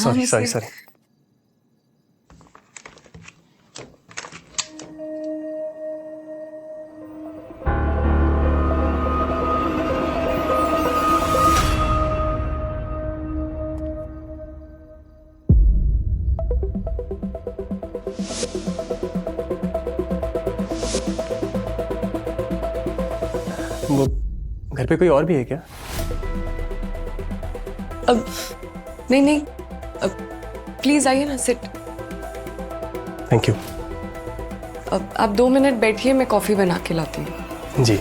Sorry sorry sorry. वो घर पे कोई और भी है क्या? अब नहीं नहीं, अब प्लीज आइए ना, सिट। Thank you. अब आप 2 मिनट बैठिए, मैं कॉफी बना के लाती हूँ। जी।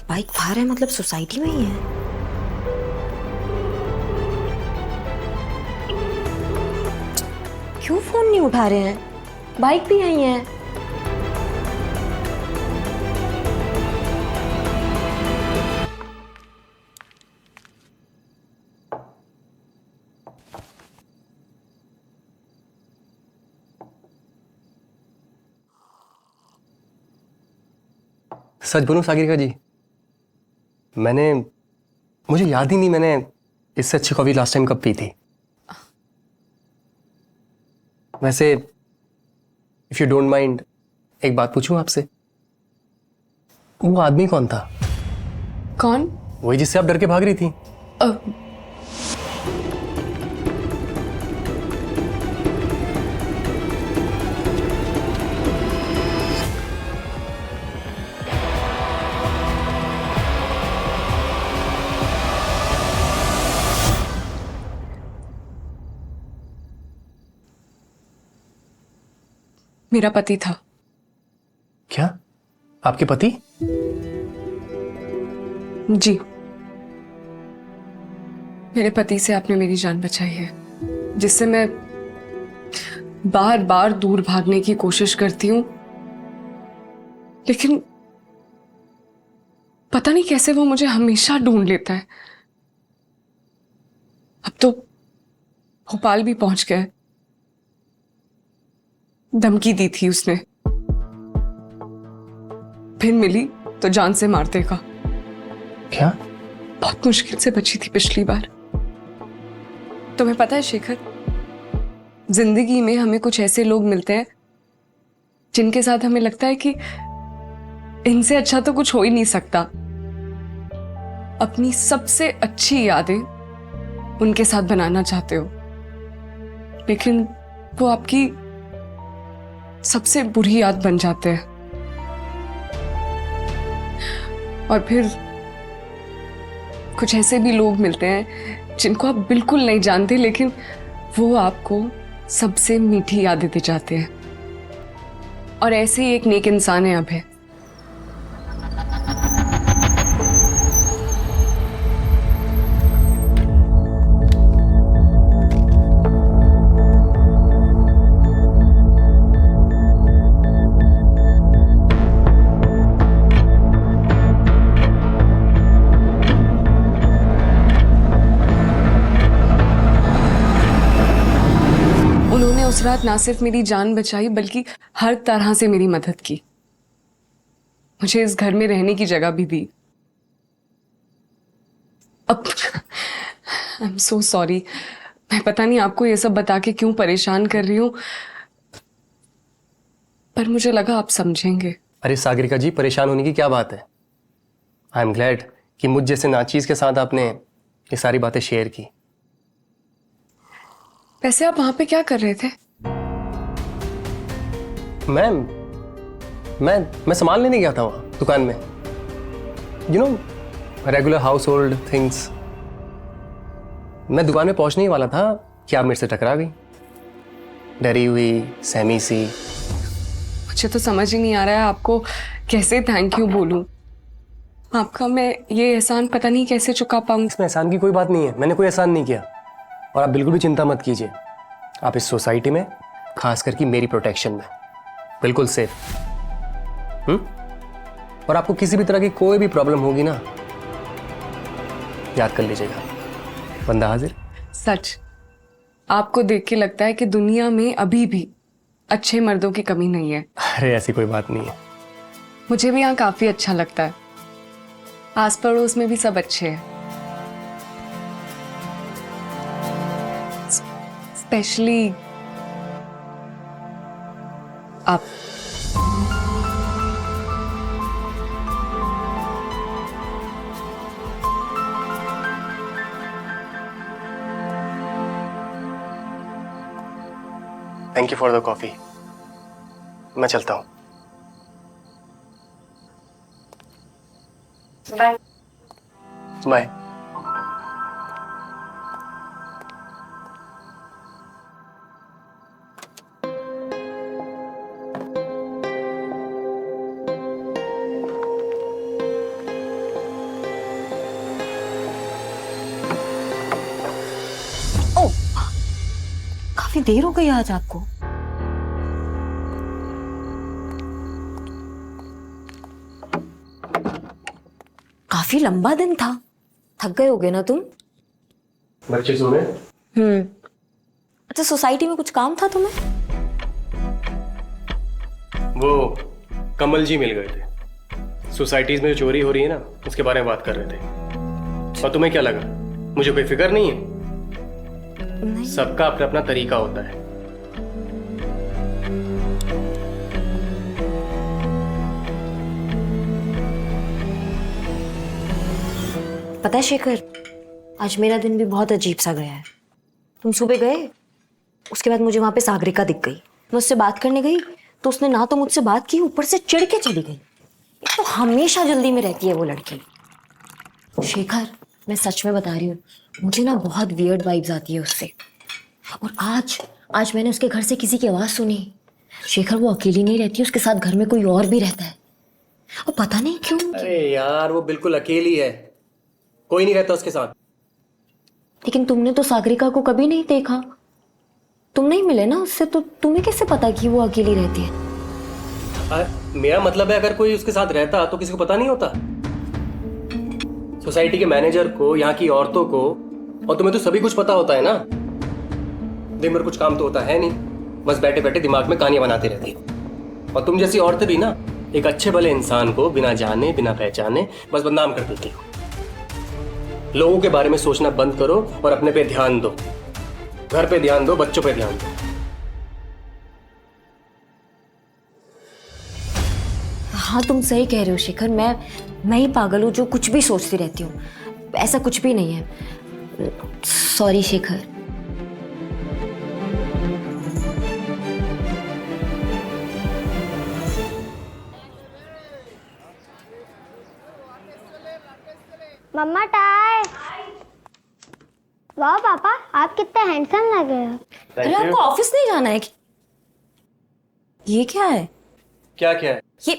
बाइक बाहर है, मतलब सोसाइटी में ही है। क्यों फोन नहीं उठा रहे हैं? बाइक भी यही है। सच बोलूं सागरिका जी, मुझे याद ही नहीं मैंने इससे अच्छी कॉफी लास्ट टाइम कब पी थी। वैसे इफ यू डोंट माइंड, एक बात पूछूं आपसे, वो आदमी कौन था? कौन? वही जिससे आप डर के भाग रही थी। मेरा पति था। क्या? आपके पति? जी, मेरे पति से आपने मेरी जान बचाई है, जिससे मैं बार बार दूर भागने की कोशिश करती हूं, लेकिन पता नहीं कैसे वो मुझे हमेशा ढूंढ लेता है। अब तो भोपाल भी पहुंच गया है। धमकी दी थी उसने, फिर मिली तो जान से मार देगा। क्या? बहुत मुश्किल से बची थी पिछली बार। तुम्हें पता है शेखर, जिंदगी में हमें कुछ ऐसे लोग मिलते हैं जिनके साथ हमें लगता है कि इनसे अच्छा तो कुछ हो ही नहीं सकता। अपनी सबसे अच्छी यादें उनके साथ बनाना चाहते हो, लेकिन वो आपकी सबसे बुरी याद बन जाते हैं। और फिर कुछ ऐसे भी लोग मिलते हैं जिनको आप बिल्कुल नहीं जानते, लेकिन वो आपको सबसे मीठी यादें दे जाते हैं। और ऐसे ही एक नेक इंसान है अभय। उन्होंने उस रात ना सिर्फ मेरी जान बचाई, बल्कि हर तरह से मेरी मदद की। मुझे इस घर में रहने की जगह भी दी। अब आई एम सो सॉरी, मैं पता नहीं आपको ये सब बता के क्यों परेशान कर रही हूं, पर मुझे लगा आप समझेंगे। अरे सागरिका जी, परेशान होने की क्या बात है? आई एम ग्लैड कि मुझ जैसे नाचीज के साथ आपने ये सारी बातें शेयर की। वैसे आप वहां पे क्या कर रहे थे? मैं सामान लेने गया था वहां दुकान में। You know, regular house hold things. मैं दुकान में पहुंचने ही वाला था कि आप मेरे से टकरा गई, डरी हुई, सहमी सी। मुझे तो समझ ही नहीं आ रहा है आपको कैसे थैंक यू बोलूं। आपका मैं ये एहसान पता नहीं कैसे चुका पाऊंगी। इसमें एहसान की कोई बात नहीं है, मैंने कोई एहसान नहीं किया। और आप बिल्कुल भी चिंता मत कीजिए, आप इस सोसाइटी में, खास करके मेरी प्रोटेक्शन में, बिल्कुल सेफ। और आपको किसी भी तरह की कोई भी प्रॉब्लम होगी ना, याद कर लीजिएगा, बंदा हाजिर। सच, आपको देख के लगता है कि दुनिया में अभी भी अच्छे मर्दों की कमी नहीं है। अरे ऐसी कोई बात नहीं है। मुझे भी यहाँ काफी अच्छा लगता है, आस पड़ोस में भी सब अच्छे हैं। स्पेशली आप। Thank you for the coffee. मैं चलता हूँ। Bye bye. ओ, काफी देर हो गई आज आपको। काफी लंबा दिन था, थक गए होगे ना तुम? बच्चे सो गए? अच्छा, सोसाइटी में कुछ काम था तुम्हें? वो कमल जी मिल गए थे। सोसाइटीज में जो चोरी हो रही है ना, उसके बारे में बात कर रहे थे। और तुम्हें क्या लगा मुझे कोई फिक्र नहीं है? नहीं। सबका अपना अपना तरीका होता है। पता है शेखर, आज मेरा दिन भी बहुत अजीब सा गया है। तुम सुबह गए, उसके बाद मुझे वहां पे सागरिका दिख गई। मैं उससे बात करने गई तो उसने ना तो मुझसे बात की, ऊपर से चिढ़ के चली गई। एक तो हमेशा जल्दी में रहती है वो लड़की। शेखर, मैं सच में बता रही हूँ, मुझे ना बहुत वियर्ड वाइब्स आती है उससे। और आज मैंने उसके घर से किसी की आवाज सुनी। शेखर, वो अकेली नहीं रहती, उसके साथ घर में कोई और भी रहता है। और पता नहीं क्यों। अरे यार, वो बिल्कुल अकेली है, कोई नहीं रहता उसके साथ। लेकिन तुमने तो सागरिका को कभी नहीं देखा, तुम नहीं मिले ना उससे, तो तुम्हें कैसे पता कि वो अकेली रहती है? मेरा मतलब है, अगर कोई उसके साथ रहता तो किसी को पता नहीं होता। सोसाइटी के मैनेजर को, यहाँ की औरतों को, और तुम्हें तो सभी कुछ पता होता है ना। दिन भर कुछ काम तो होता है नहीं, बस बैठे बैठे दिमाग में कहानियां बनाती रहती। और तुम जैसी औरतें भी ना एक अच्छे भले इंसान को बिना जाने बिना पहचाने बस बदनाम कर देती हो। लोगों के बारे में सोचना बंद करो और अपने पे ध्यान दो। घर पे ध्यान दो, बच्चों पे ध्यान दो। हाँ, तुम सही कह रहे हो शेखर, मैं ही पागल हूँ जो कुछ भी सोचती रहती हूँ। ऐसा कुछ भी नहीं है। सॉरी शेखर। मम्मा टाय। वाह पापा, आप कितने हैंडसम लग रहे हो। अरे आपको ऑफिस नहीं जाना है? ये क्या है? क्या क्या है? ये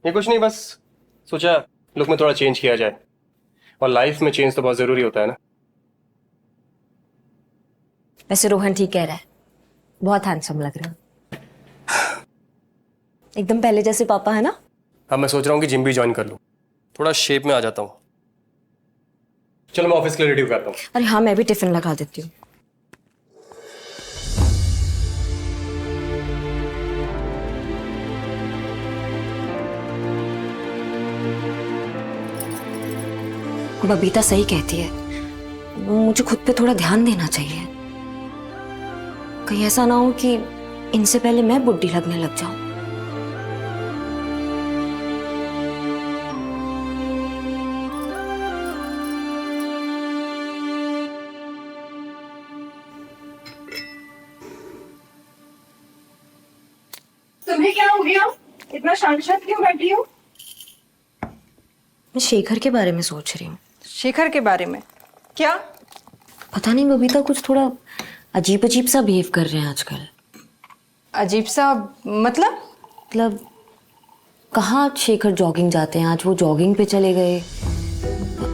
ये कुछ नहीं, बस सोचा लुक में थोड़ा चेंज किया जाए। और लाइफ में चेंज तो बहुत जरूरी होता है ना। वैसे रोहन ठीक कह रहा है, बहुत हैंडसम लग रहा है, एकदम पहले जैसे पापा है ना। अब मैं सोच रहा हूँ कि जिम भी ज्वाइन कर लूँ, थोड़ा शेप में आ जाता हूँ। चलो मैं ऑफिस के लिए रेडी करता हूँ। अरे हाँ, मैं भी टिफिन लगा देती हूँ। बबीता सही कहती है, मुझे खुद पे थोड़ा ध्यान देना चाहिए। कहीं ऐसा ना हो कि इनसे पहले मैं बुड्ढी लगने लग जाऊं। तुम्हें क्या हो गया? इतना शांत शांत क्यों बैठी हो? मैं शेखर के बारे में सोच रही हूँ। शेखर के बारे में? क्या? पता नहीं बबीता, कुछ थोड़ा अजीब अजीब सा बिहेव कर रहे हैं आजकल। अजीब सा मतलब कहाँ शेखर जॉगिंग जाते हैं, आज वो जॉगिंग पे चले गए,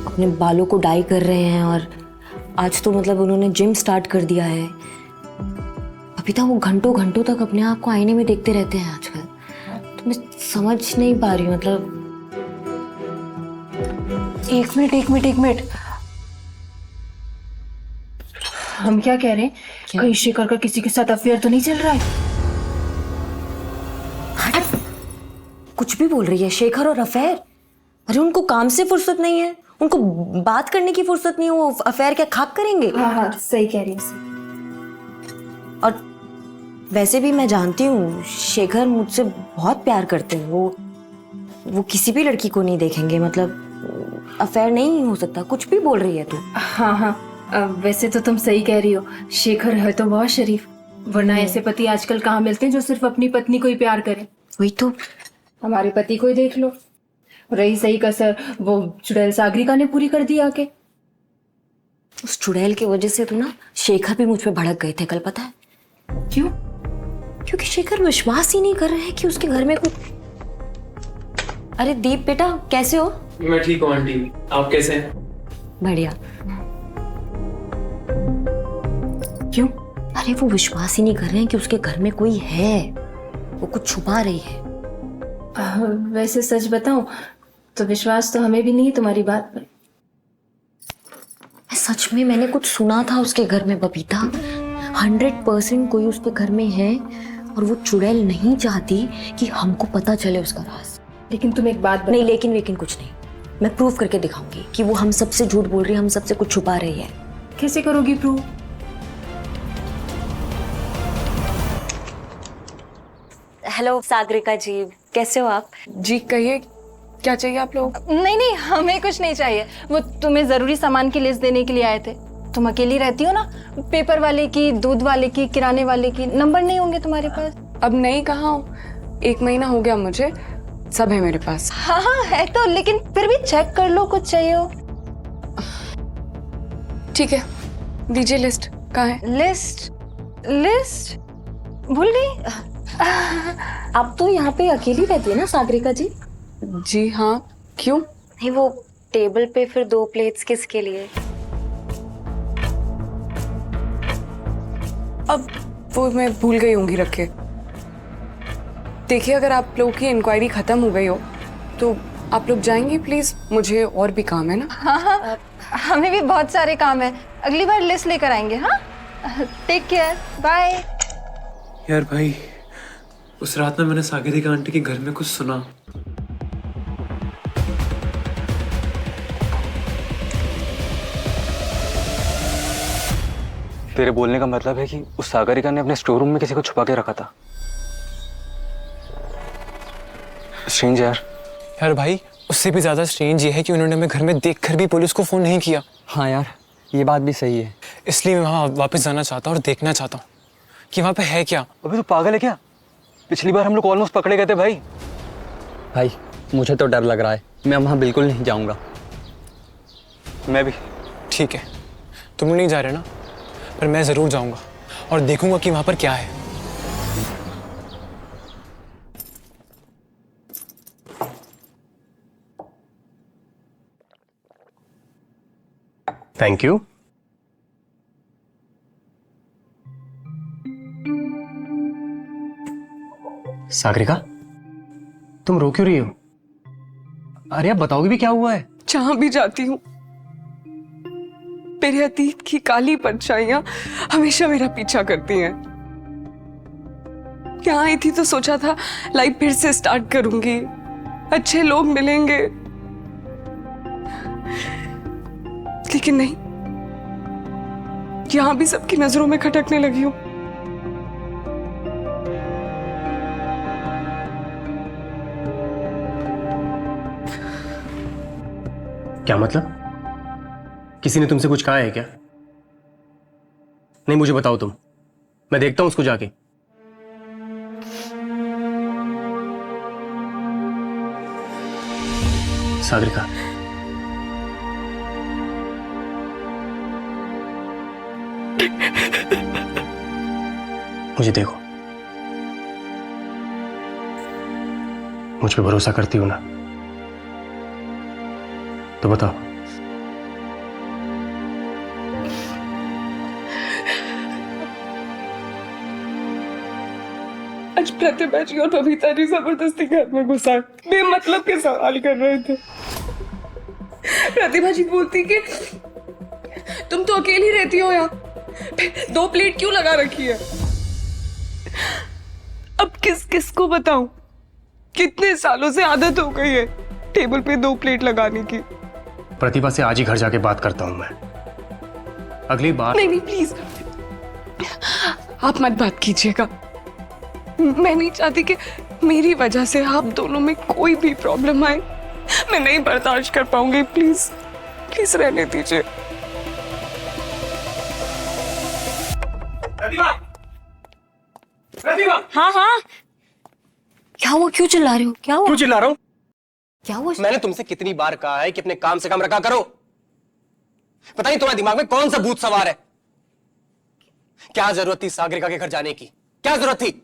अपने बालों को डाई कर रहे हैं, और आज तो मतलब उन्होंने जिम स्टार्ट कर दिया है। बबीता, वो घंटों घंटों तक अपने आप को आईने में देखते रहते हैं आजकल। तो मैं समझ नहीं पा रही हूँ, मतलब। एक मिनट, हम क्या कह रहे हैं? कहीं शेखर का किसी के साथ अफेयर तो नहीं चल रहा है? कुछ भी बोल रही है, शेखर और अफेयर? अरे उनको काम से फुर्सत नहीं है, उनको बात करने की फुर्सत नहीं, वो अफेयर क्या खाक करेंगे? हाँ हाँ सही कह रही हूँ। और वैसे भी मैं जानती हूँ शेखर मुझसे बहुत प्यार करते हैं। वो किसी भी लड़की को नहीं देखेंगे, मतलब अफेयर नहीं हो सकता। कुछ भी बोल रही है तू। हाँ हाँ वैसे तो तुम सही कह रही हो, शेखर है तो बहुत शरीफ, वरना ऐसे पति आजकल कहाँ मिलते हैं जो सिर्फ अपनी पत्नी को ही प्यार करें। वही तो। हमारे पति को ही देख लो, रही सही कसर वो चुड़ैल सागरिका ने पूरी कर दी आके। उस चुड़ैल की वजह से तो ना शेखर भी मुझ पे भड़क गए थे कल, पता है क्यों? क्योंकि शेखर विश्वास ही नहीं कर रहे हैं कि उसके घर में कुछ। अरे दीप बेटा कैसे हो? मैं ठीक हूँ आंटी, आप कैसे हैं? बढ़िया। क्यों? अरे वो विश्वास ही नहीं कर रहे हैं कि उसके घर में कोई है, वो कुछ छुपा रही है। वैसे सच बताऊं तो विश्वास तो हमें भी नहीं है तुम्हारी बात पर। सच में मैंने कुछ सुना था उसके घर में बबीता। 100% कोई उसके घर में है और वो चुड़ैल नहीं चाहती कि हमको पता चले उसका राज। लेकिन तुम एक बात नहीं, लेकिन कुछ नहीं। मैं प्रूफ करके दिखाऊंगी कि वो हम सबसे झूठ बोल रही है, हम सबसे कुछ छुपा रही है। कैसे करोगी प्रूव? हेलो सागरिका जी, कैसे हो आप? जी कहिए, क्या चाहिए आप लोग? नहीं नहीं हमें कुछ नहीं चाहिए, वो तुम्हें जरूरी सामान की लिस्ट देने के लिए आए थे। तुम अकेली रहती हो ना, पेपर वाले की, दूध वाले की, किराने वाले की नंबर नहीं होंगे तुम्हारे पास? अब नहीं कहा हूँ, 1 महीना हो गया मुझे, सब है मेरे पास। हाँ हाँ है तो, लेकिन फिर भी चेक कर लो कुछ चाहिए हो। ठीक है, दीजिए लिस्ट। कहाँ है लिस्ट भूल गई? आप तो यहाँ पे अकेली रहती है ना सागरिका जी? जी हाँ, क्यों? नहीं, वो टेबल पे फिर 2 प्लेट्स किसके लिए? अब वो मैं भूल गई होंगी रखे। देखिए, अगर आप लोगों की इंक्वायरी खत्म हो गई हो तो आप लोग जाएंगे प्लीज, मुझे और भी काम है ना। हाँ हाँ हमें भी बहुत सारे काम है, अगली बार लिस्ट लेकर आएंगे। हाँ टेक केयर, बाय। यार भाई, उस रात में मैंने सागरिका आंटी के घर में कुछ सुना। तेरे बोलने का मतलब है कि उस सागरिका ने अपने स्टोर रूम में किसी को छुपा के रखा था। स्ट्रेंज यार भाई, उससे भी ज्यादा स्ट्रेंज ये है कि उन्होंने हमें घर में देखकर भी पुलिस को फोन नहीं किया। हाँ यार, ये बात भी सही है। इसलिए मैं वहाँ वापस जाना चाहता हूँ और देखना चाहता हूँ कि वहाँ पे है क्या। अबे तू पागल है क्या? पिछली बार हम लोग ऑलमोस्ट पकड़े गए थे भाई। भाई मुझे तो डर लग रहा है, मैं वहाँ बिल्कुल नहीं जाऊँगा। मैं भी। ठीक है, तुम नहीं जा रहे ना, पर मैं जरूर जाऊँगा और देखूंगा कि वहाँ पर क्या है। Thank you. सागरिका, तुम रो क्यों रही हो? अरे आप बताओगे भी क्या हुआ है? जहां भी जाती हूँ मेरे अतीत की काली परछाइयां हमेशा मेरा पीछा करती हैं। यहाँ आई थी तो सोचा था लाइफ फिर से स्टार्ट करूंगी, अच्छे लोग मिलेंगे, लेकिन नहीं, यहाँ भी सबकी नजरों में खटकने लगी हूँ। क्या मतलब? किसी ने तुमसे कुछ कहा है क्या? नहीं, मुझे बताओ तुम, मैं देखता हूं उसको जाके। सागरिका, मुझे देखो, मुझ पे भरोसा करती हो ना? तो बताओ। आज प्रतिभा जी और बबीता जी जबरदस्ती घर में घुसा बेमतलब के सवाल कर रहे थे। प्रतिभा जी बोलती कि तुम तो अकेली रहती हो यहाँ, 2 प्लेट क्यों लगा रखी है? अब किस किस को बताऊं? कितने सालों से आदत हो गई है टेबल पे 2 प्लेट लगाने की। प्रतिभा से आज ही घर जाके बात करता हूं मैं। अगली बार नहीं नहीं प्लीज, आप मत बात कीजिएगा। मैं नहीं चाहती कि मेरी वजह से आप दोनों में कोई भी प्रॉब्लम आए। मैं नहीं बर्दाश्त कर पाऊंगी। प्लीज प्लीज रहने दीजिए। हाँ हाँ, क्या हुआ? क्यों चिल्ला रहे हो? क्या हुआ? क्यों चिल्ला रहा हूं? क्या हुआ? मैंने तुमसे कितनी बार कहा है कि अपने काम से काम रखा करो। पता नहीं तुम्हारे दिमाग में कौन सा भूत सवार है। क्या जरूरत थी सागरिका के घर जाने की? क्या जरूरत थी?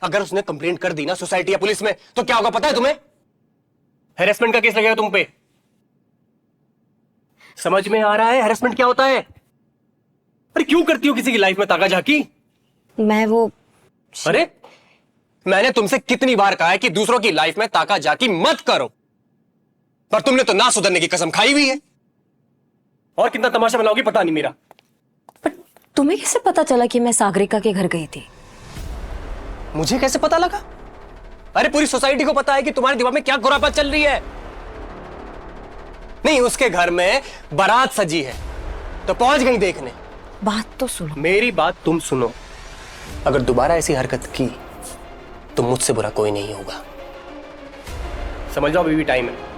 अगर उसने कंप्लेंट कर दी ना सोसाइटी या पुलिस में तो क्या होगा पता है तुम्हें? हैरेसमेंट का केस लगेगा तुम पे। समझ में आ रहा है हैरेसमेंट क्या होता है? अरे क्यों करती हो किसी की लाइफ में ताका-झाकी? मैं वो अरे मैंने तुमसे कितनी बार कहा है कि दूसरों की लाइफ में ताका-झाकी मत करो, पर तुमने तो ना सुधरने की कसम खाई हुई है। और कितना तमाशा बनाओगी पता नहीं मेरा। पर तुम्हें कैसे पता चला कि मैं सागरिका के घर गई थी? मुझे कैसे पता लगा? अरे पूरी सोसाइटी को पता है कि तुम्हारे दिमाग में क्या खुरापात चल रही है। नहीं, उसके घर में बारात सजी है तो पहुंच गई देखने। बात तो सुनो। मेरी बात तुम सुनो। अगर दोबारा ऐसी हरकत की तो मुझसे बुरा कोई नहीं होगा। समझ लो अभी भी टाइम है।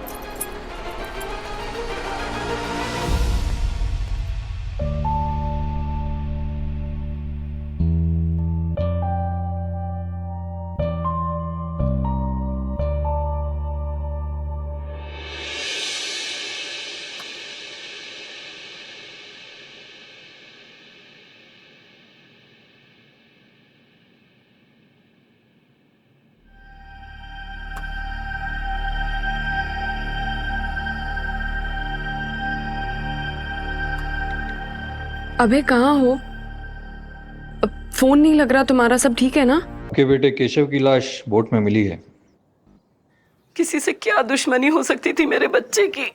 अबे कहाँ हो? अब फोन नहीं लग रहा तुम्हारा। सब ठीक है ना? आपके बेटे केशव की लाश बोट में मिली है। किसी से क्या दुश्मनी हो सकती थी मेरे बच्चे की?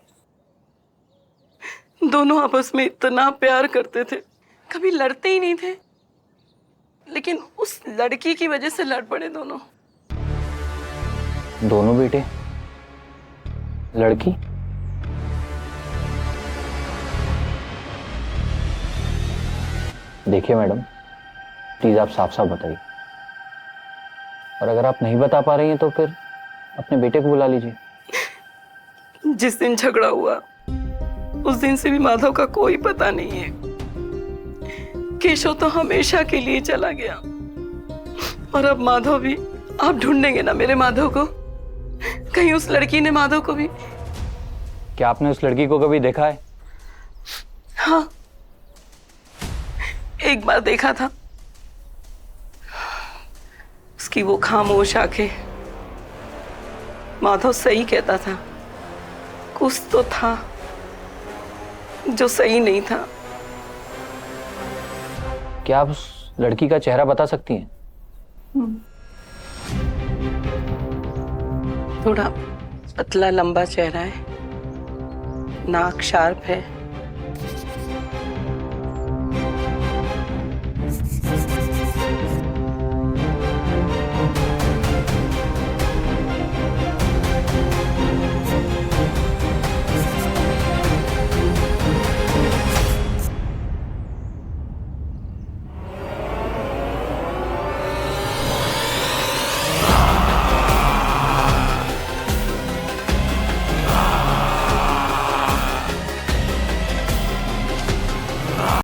दोनों आपस में इतना प्यार करते थे, कभी लड़ते ही नहीं थे, लेकिन उस लड़की की वजह से लड़ पड़े दोनों। दोनों बेटे? लड़की? देखिए मैडम, प्लीज आप साफ साफ बताइए, और अगर आप नहीं बता पा रही हैं तो फिर अपने बेटे को बुला लीजिए। जिस दिन झगड़ा हुआ उस दिन से भी माधव का कोई पता नहीं है। केशव तो हमेशा के लिए चला गया, और अब माधव भी। आप ढूंढेंगे ना मेरे माधव को? कहीं उस लड़की ने माधव को भी? क्या आपने उस लड़की को कभी देखा है? हाँ, एक बार देखा था। उसकी वो खामोश आंखें। माधव सही कहता था, कुछ तो था जो सही नहीं था। क्या आप उस लड़की का चेहरा बता सकती हैं? थोड़ा पतला लंबा चेहरा है, नाक शार्प है,